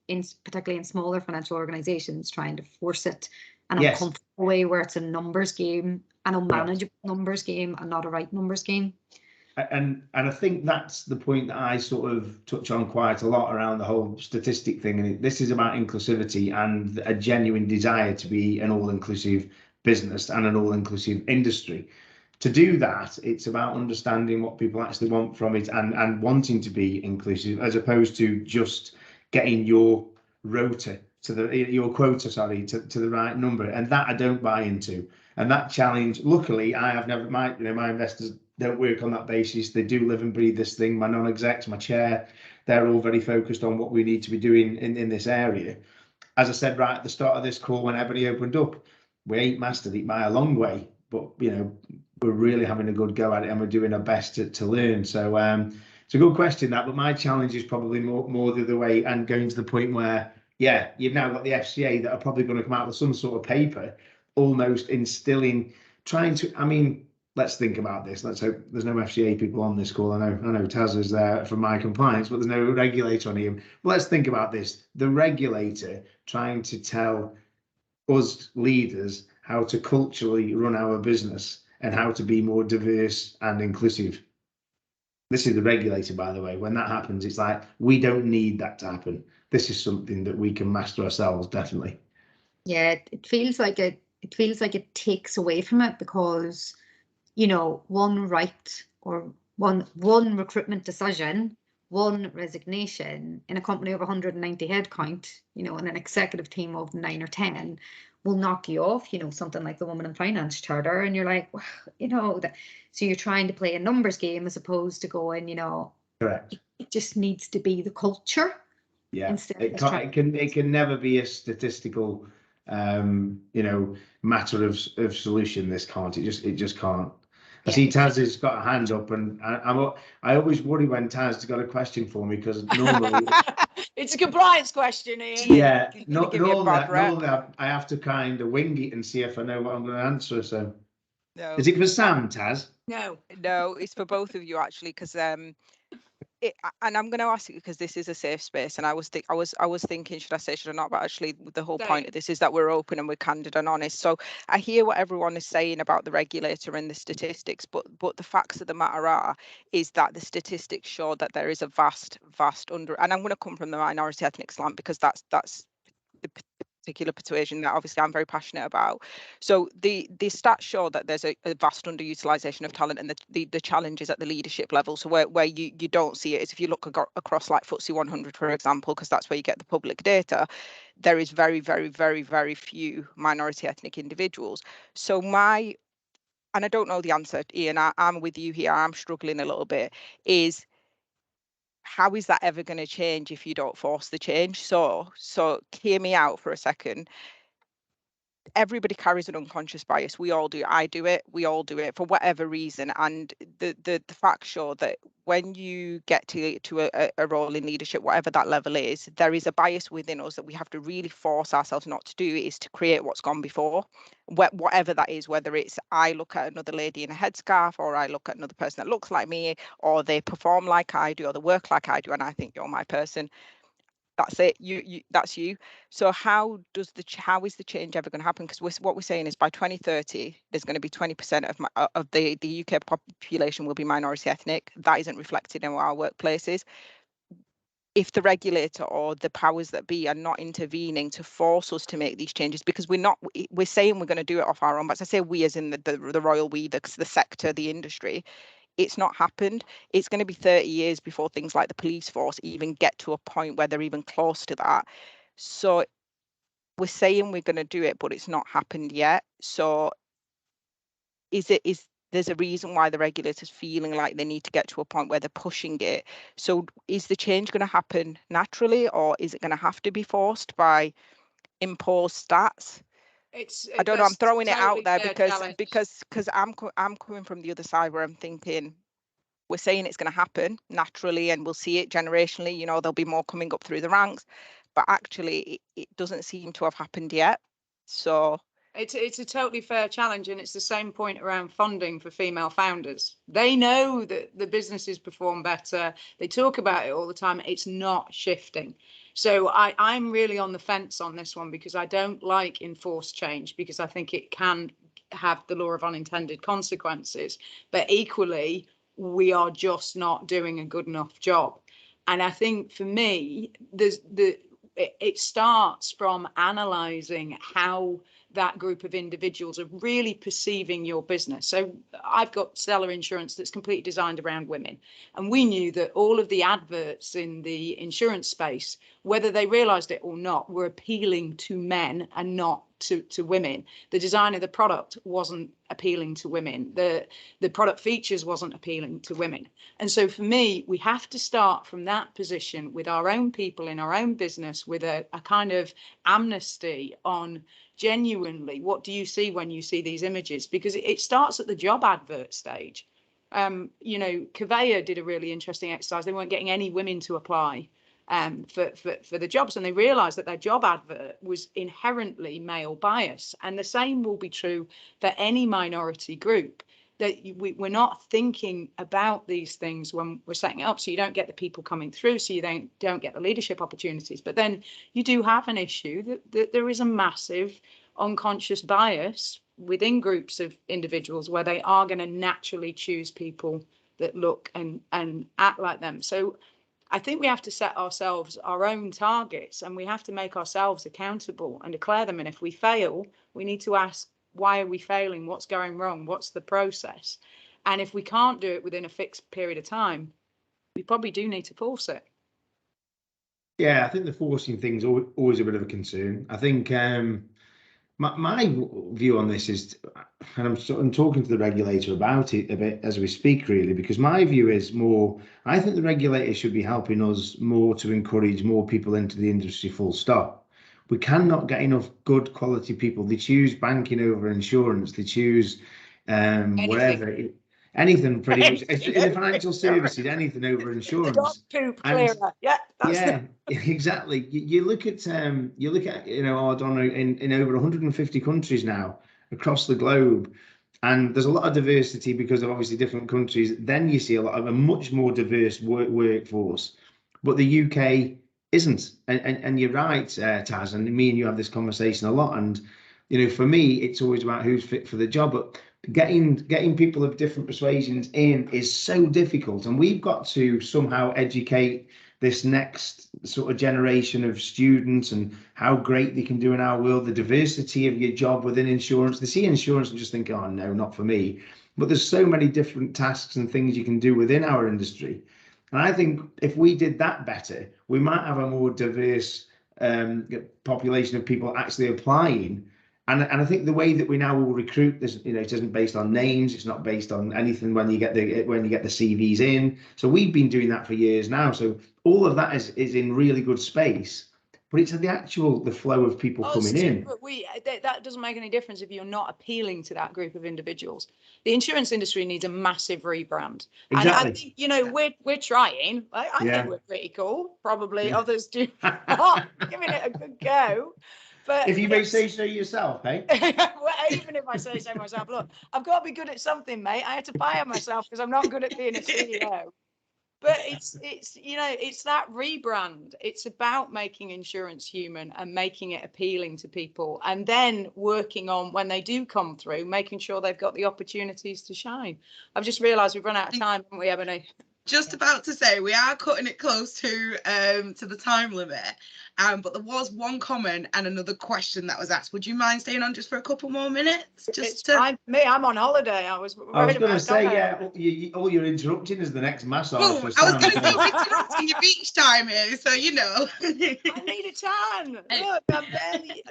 D: particularly in smaller financial organizations, trying to force it in a comfortable way where it's a numbers game, an unmanageable numbers game, and not a right numbers game.
A: And I think that's the point that I sort of touch on quite a lot around the whole statistic thing. And this is about inclusivity and a genuine desire to be an all-inclusive business and an all-inclusive industry. To do that, it's about understanding what people actually want from it and wanting to be inclusive, as opposed to just getting your quota to the right number. And that I don't buy into. And that challenge, luckily, I have never, my investors don't work on that basis. They do live and breathe this thing. My non-execs, my chair, they're all very focused on what we need to be doing in this area. As I said right at the start of this call, when everybody opened up, we ain't mastered it by a long way, but we're really having a good go at it, and we're doing our best to learn. So it's a good question, that, but my challenge is probably more the other way, and going to the point where, you've now got the FCA that are probably going to come out with some sort of paper, almost instilling, let's think about this. Let's hope there's no FCA people on this call. I know Taz is there for my compliance, but there's no regulator on him. Well, let's think about this. The regulator trying to tell us leaders how to culturally run our business and how to be more diverse and inclusive. This is the regulator, by the way. When that happens, it's like, we don't need that to happen. This is something that we can master ourselves, definitely.
D: Yeah, it feels like it takes away from it, because one right or one recruitment decision, one resignation in a company of 190 headcount, in an executive team of 9 or 10, will knock you off, something like the Women in Finance Charter, and you're like, well, so you're trying to play a numbers game as opposed to going,
A: correct.
D: it just needs to be the culture.
A: Yeah,
D: Instead
A: it
D: of
A: can't,
D: trying-
A: it can never be a statistical, you know, matter of solution. This can't. It just can't. I
D: Yeah.
A: see Taz has got a hand up, and I always worry when Taz has got a question for me, because normally,
B: It's a compliance question, Ian.
A: yeah,
E: You're gonna give me a
A: normally,
E: bad rep.
A: normally I have to kind of wing it and see if I know what I'm going to answer. So,
E: No,
A: is it for Sam, Taz?
B: No.
E: no, it's for both of you actually, because and I'm going to ask you because this is a safe space, and I was thinking, should I say, should I not? But actually, the whole
B: Say
E: point
B: it.
E: of this is that we're open and we're candid and honest. So I hear what everyone is saying about the regulator and the statistics, but the facts of the matter is that the statistics show that there is a vast under, and I'm going to come from the minority ethnic slant because that's the particular persuasion that obviously I'm very passionate about. So the stats show that there's a vast underutilization of talent, and the challenges at the leadership level. So where you don't see it is if you look across like FTSE 100, for example, because that's where you get the public data, there is very, very, very, very few minority ethnic individuals. So and I don't know the answer, Ian, I'm with you here, I'm struggling a little bit, is how is that ever going to change if you don't force the change? So hear me out for a second. Everybody carries an unconscious bias. We all do. I do it. We all do it for whatever reason. And the facts show that when you get to a role in leadership, whatever that level is, there is a bias within us that we have to really force ourselves not to do, is to create what's gone before, whatever that is, whether it's I look at another lady in a headscarf, or I look at another person that looks like me, or they perform like I do, or they work like I do, and I think you're my person. That's it. That's you. So how is the change ever going to happen? Because what we're saying is by 2030, there's going to be 20% of the UK population will be minority ethnic. That isn't reflected in our workplaces. If the regulator or the powers that be are not intervening to force us to make these changes, because we're saying we're going to do it off our own. But I say we as in the royal we, the sector, the industry. It's not happened. It's going to be 30 years before things like the police force even get to a point where they're even close to that. So we're saying we're going to do it, but it's not happened yet. So there's a reason why the regulator's feeling like they need to get to a point where they're pushing it. So is the change going to happen naturally, or is it going to have to be forced by imposed stats? I don't know. I'm throwing it out there because I'm coming from the other side where I'm thinking, we're saying it's going to happen naturally and we'll see it generationally, there'll be more coming up through the ranks, but actually it doesn't seem to have happened yet. So
B: it's a totally fair challenge, and it's the same point around funding for female founders. They know that the businesses perform better. They talk about it all the time. It's not shifting. So I'm really on the fence on this one, because I don't like enforced change, because I think it can have the law of unintended consequences. But equally, we are just not doing a good enough job. And I think for me, it starts from analysing how that group of individuals are really perceiving your business. So I've got Stella Insurance that's completely designed around women. And we knew that all of the adverts in the insurance space, whether they realised it or not, were appealing to men and not to women. The design of the product wasn't appealing to women. The product features wasn't appealing to women. And so for me, we have to start from that position with our own people in our own business, with a kind of amnesty on genuinely, what do you see when you see these images? Because it starts at the job advert stage. Conveyor did a really interesting exercise. They weren't getting any women to apply for the jobs, and they realized that their job advert was inherently male bias. And the same will be true for any minority group, that we're not thinking about these things when we're setting it up, so you don't get the people coming through, so you don't get the leadership opportunities. But then you do have an issue that there is a massive unconscious bias within groups of individuals where they are going to naturally choose people that look and act like them. So I think we have to set ourselves our own targets, and we have to make ourselves accountable and declare them. And if we fail, we need to ask, why are we failing? What's going wrong? What's the process? And if we can't do it within a fixed period of time, we probably do need to force it.
A: Yeah, I think the forcing thing's always a bit of a concern. I think My view on this is, and I'm talking to the regulator about it a bit as we speak, really, because my view is more, I think the regulator should be helping us more to encourage more people into the industry, full stop. We cannot get enough good quality people. They choose banking over insurance. They choose whatever, anything pretty much. In the financial services, anything over insurance.
B: Poop
A: And
B: clearer. Yeah, that's
A: yeah, exactly. You look at Ardonagh in over 150 countries now across the globe, and there's a lot of diversity because of obviously different countries. Then you see a lot of a much more diverse workforce, but the UK isn't. And you're right, Taz, and me and you have this conversation a lot. And for me, it's always about who's fit for the job, but getting people of different persuasions in is so difficult, and we've got to somehow educate this next sort of generation of students and how great they can do in our world, the diversity of your job within insurance. They see insurance and just think, oh no, not for me. But there's so many different tasks and things you can do within our industry. And I think if we did that better, we might have a more diverse population of people actually applying. And I think the way that we now will recruit this, it isn't based on names. It's not based on anything when you get the CVs in. So we've been doing that for years now. So all of that is in really good space. But it's the flow of people coming in.
B: But that doesn't make any difference if you're not appealing to that group of individuals. The insurance industry needs a massive rebrand.
A: Exactly.
B: And I think, we're trying. I think we're pretty cool. Probably others do not. Giving it a good go. But
A: if you may say so yourself, hey?
B: Well, even if I say so myself, look, I've got to be good at something, mate. I had to fire myself because I'm not good at being a CEO. But it's that rebrand. It's about making insurance human and making it appealing to people, and then working on when they do come through, making sure they've got the opportunities to shine. I've just realised we've run out of time, haven't we, Ebony?
C: Just about to say we are cutting it close to the time limit, but there was one comment and another question that was asked. Would you mind staying on just for a couple more minutes?
B: I'm on holiday. I was going to
A: say, all you're interrupting is the next massage.
C: I was going to say interrupting your beach time here, so
B: I need a tan. Look, I'm barely,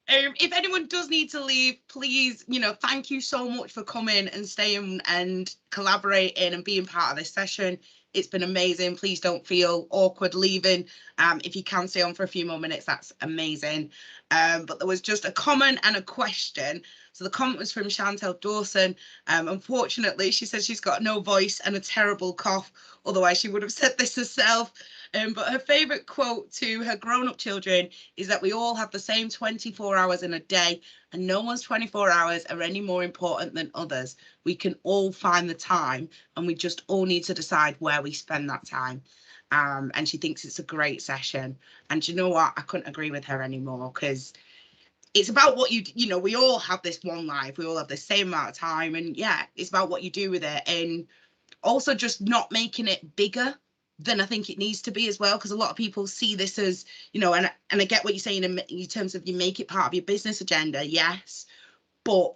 C: If anyone does need to leave, please, thank you so much for coming and staying and collaborating and being part of this session. It's been amazing. Please don't feel awkward leaving. If you can stay on for a few more minutes, that's amazing. But there was just a comment and a question. So the comment was from Chantel Dawson. Unfortunately, she says she's got no voice and a terrible cough. Otherwise, she would have said this herself. But her favourite quote to her grown-up children is that we all have the same 24 hours in a day, and no one's 24 hours are any more important than others. We can all find the time, and we just all need to decide where we spend that time. And she thinks it's a great session. And you know what? I couldn't agree with her anymore, because it's about what we all have this one life. We all have the same amount of time. And yeah, it's about what you do with it. And also just not making it bigger than I think it needs to be as well, because a lot of people see this as, and I get what you're saying in terms of you make it part of your business agenda, yes, but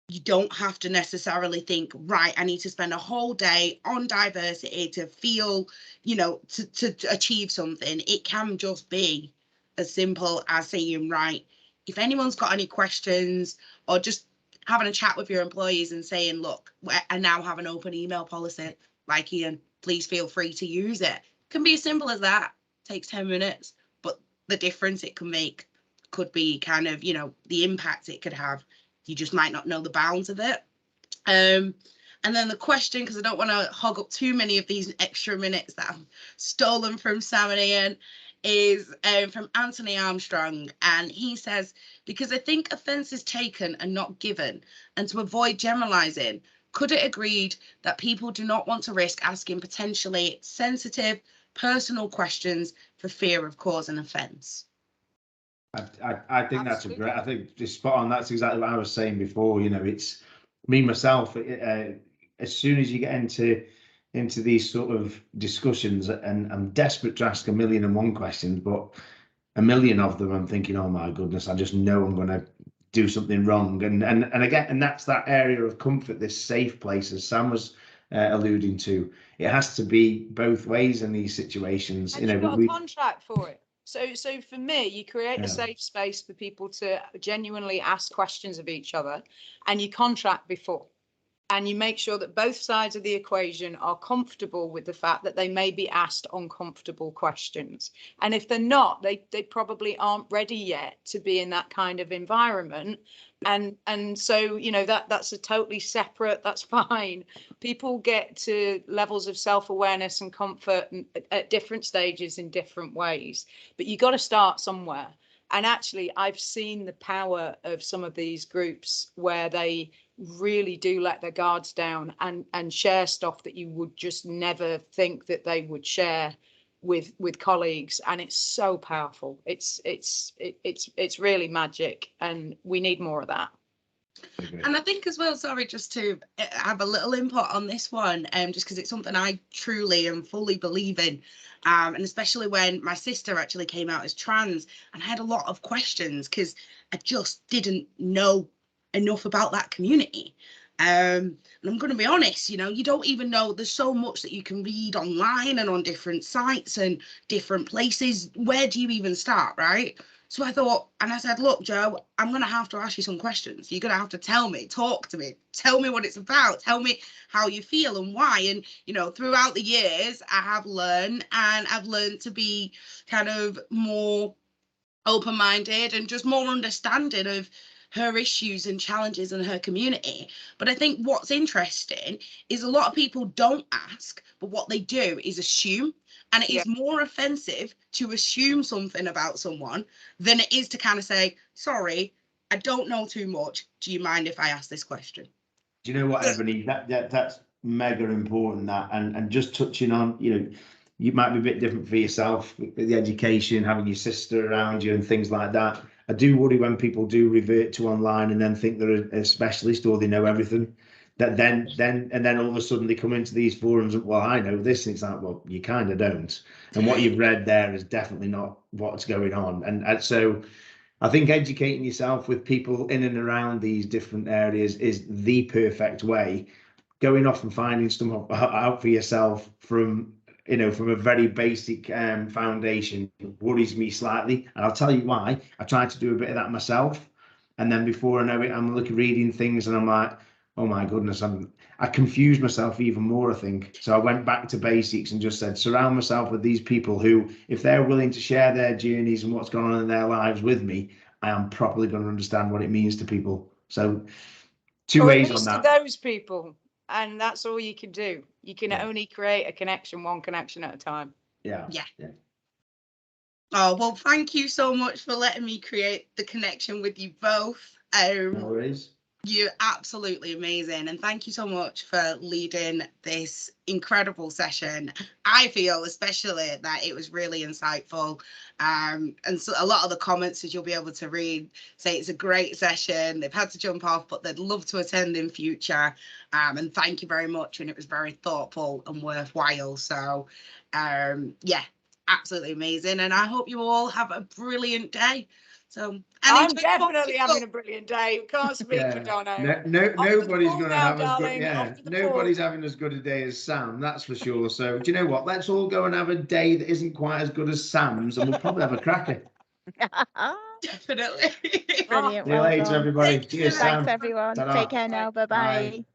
C: you don't have to necessarily think, right, I need to spend a whole day on diversity to feel, to achieve something. It can just be as simple as saying, right, if anyone's got any questions, or just having a chat with your employees and saying, look, I now have an open email policy, like Ian, please feel free to use it. Can be as simple as that. Takes 10 minutes, but the difference it can make could be kind of, the impact it could have. You just might not know the bounds of it. And then the question, because I don't want to hog up too many of these extra minutes that I've stolen from Sam and Ian, is from Anthony Armstrong. And he says, because I think offence is taken and not given, and to avoid generalising, could it agreed that people do not want to risk asking potentially sensitive, personal questions for fear of causing offence?
A: I think that's a great. I think just spot on. That's exactly what I was saying before. It's me myself. As soon as you get into these sort of discussions, and I'm desperate to ask 1,000,001 questions, but 1,000,000 of them, I'm thinking, oh my goodness, I just know I'm going to do something wrong, and that's that area of comfort, this safe place, as Sam was alluding to. It has to be both ways in these situations.
B: And you've got a contract for it. So for me, you create
A: Yeah.
B: a safe space for people to genuinely ask questions of each other, and you contract before. And you make sure that both sides of the equation are comfortable with the fact that they may be asked uncomfortable questions. And if they're not, they probably aren't ready yet to be in that kind of environment. And so, you know, that's a totally separate, that's fine. People get to levels of self-awareness and comfort at different stages in different ways. But you got to start somewhere. And actually, I've seen the power of some of these groups where they really do let their guards down and share stuff that you would just never think that they would share with colleagues, and it's so powerful. It's really magic, and we need more of that.
C: And I think as well, sorry, just to have a little input on this one, just because it's something I truly and fully believe in, and especially when my sister actually came out as trans, and I had a lot of questions because I just didn't know enough about that community. And I'm going to be honest, you know, you don't even know, there's so much that you can read online and on different sites and different places. Where do you even start, right? So I thought, and I said, look, Joe, I'm going to have to ask you some questions. You're going to have to tell me, talk to me, tell me what it's about, tell me how you feel and why. And, you know, throughout the years, I have learned, and I've learned to be kind of more open-minded and just more understanding of her issues and challenges in her community. But I think what's interesting is a lot of people don't ask, but what they do is assume. And it is more offensive to assume something about someone than it is to kind of say, sorry, I don't know too much. Do you mind if I ask this question?
A: Do you know what, Ebony? That's mega important. That and just touching on, you know, you might be a bit different for yourself, the education, having your sister around you and things like that. I do worry when people do revert to online and then think they're a specialist or they know everything. That then all of a sudden they come into these forums and, well, I know this, and it's like, well, you kind of don't. And what you've read there is definitely not what's going on. And so I think educating yourself with people in and around these different areas is the perfect way. Going off and finding stuff out for yourself from, you know, from a very basic foundation worries me slightly. And I'll tell you why. I tried to do a bit of that myself. And then before I know it, I'm reading things and I'm like, oh my goodness, I confused myself even more, I think. So I went back to basics and just said, surround myself with these people who, if they're willing to share their journeys and what's going on in their lives with me, I am properly going to understand what it means to people. So two ways on that.
B: To those people. And that's all you can do. You can only create a connection, one connection at a time.
A: Yeah.
C: Oh, well, thank you so much for letting me create the connection with you both.
A: No worries.
C: You're absolutely amazing, and thank you so much for leading this incredible session. I feel especially that it was really insightful, and so a lot of the comments that you'll be able to read say it's a great session. They've had to jump off, but they'd love to attend in future, and thank you very much, and it was very thoughtful and worthwhile. So yeah, absolutely amazing, and I hope you all have a brilliant day. So
B: I'm definitely having a brilliant day. Can't speak for Donna.
A: Nobody's going to have as good. Nobody's having as good a day as Sam, that's for sure. So do you know what? Let's all go and have a day that isn't quite as good as Sam's, and we'll probably have a cracker.
C: Definitely.
F: Brilliant.
A: See you later, everybody. Cheers, Sam.
F: Thanks, everyone.
A: Ta-ra.
F: Take care now. Bye-bye.
A: Bye.